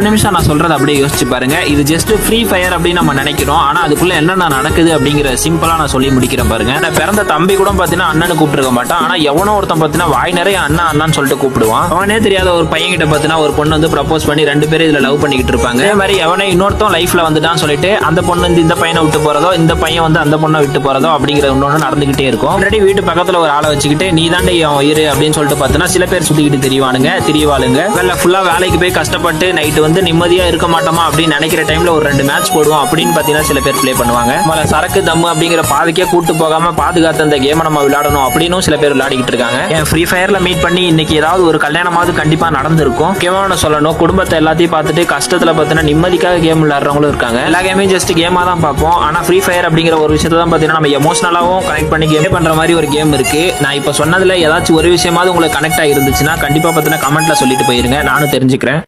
நிமிஷம் நான் சொல்றது அப்படியே யோசிச்சு பாருங்க. இது ஜஸ்ட் ஃப்ரீ ஃபயர் அப்படின்னு நம்ம நினைக்கிறோம். ஆனா அதுக்குள்ள என்னென்ன நடக்குது அப்படிங்கிற சிம்பிளா நான் சொல்லி முடிக்கிறேன் பாருங்க. நான் பிறந்த தம்பி கூட பாத்தீங்கன்னா அண்ணனு கூப்பிட்டுருக்க மாட்டான். ஆனா எவனோ ஒருத்தன் பாத்தீங்கன்னா வாய் நிறைய அண்ணா அண்ணான்னு சொல்லிட்டு கூப்பிடுவான். அவனே தெரியாத ஒரு பையன் கிட்ட பாத்தீங்கன்னா ஒரு பொண்ணு வந்து ப்ரப்போஸ் பண்ணி 2 பேரும் இதுல லவ் பண்ணிக்கிட்டு இருப்பாங்க. அதே மாதிரி எவனே இன்னொருத்தன் லைஃப்ல வந்துட்டான்னு சொல்லிட்டு அந்த பொண்ணு வந்து இந்த பையனை விட்டு போறதோ, இந்த பையன் வந்து அந்த பொண்ணை விட்டு போறதோ அப்படிங்கிற ஒண்ணு நடந்துகிட்டே இருக்கும். ஆல்ரெடி வீட்டு பக்கத்துல ஒரு ஆளை வச்சுக்கிட்டு நீ தாண்டி என் உயிர் அப்படின்னு சொல்லிட்டு பாத்தீங்கன்னா சில பேர் சுத்திக்கிட்டு தெரியவாளுங்க. ஃபுல்லா வேலைக்கு போய் கஷ்டப்பட்டு நைட்டு வந்து நிம்மதியா இருக்க மாட்டோமா அப்படின்னு நினைக்கிற டைம்ல ஒரு 2 மேட்ச் போடுவோம் அப்படின்னு பாத்தீங்கன்னா சில பேர் ப்ளே பண்ணுவாங்க. சரக்கு தம்மு அப்படிங்கிற பாதிக்கே கூட்டு போகாம பாதுகாத்து அந்த கேமை நம்ம விளையாடணும் அப்படின்னு சில பேர் விளையாடிக்கிட்டு இருக்காங்க. என் ஃப்ரீ ஃபயர்ல மீட் பண்ணி இன்னைக்கு ஏதாவது ஒரு கல்யாணமாவது கண்டிப்பா நடந்திருக்கும். முக்கியமான சொல்லணும், குடும்பத்தை எல்லாத்தையும் பார்த்துட்டு கஷ்டத்துல பாத்தீங்கன்னா நிம்மதிக்காக கேம் விளையாடுறவங்களும் இருக்காங்க. எல்லா கேமையும் ஜஸ்ட் கேமா தான் பார்ப்போம். ஆனா ஃப்ரீ ஃபயர் அப்படிங்கிற ஒரு விஷயத்தை தான் பாத்தீங்கன்னா நம்ம எமோஷனலாவும் கனெக்ட் பண்ணி கேம் பண்ற மாதிரி ஒரு கேம் இருக்கு. நான் இப்ப சொன்னதுல ஏதாச்சும் ஒரு விஷயமாவது உங்களுக்கு கனெக்ட் ஆகி இருந்துச்சுன்னா கண்டிப்பா பாத்தீங்கன்னா கமெண்ட்ல சொல்லிட்டு போயிருங்க, நானும் தெரிஞ்சுக்கிறேன்.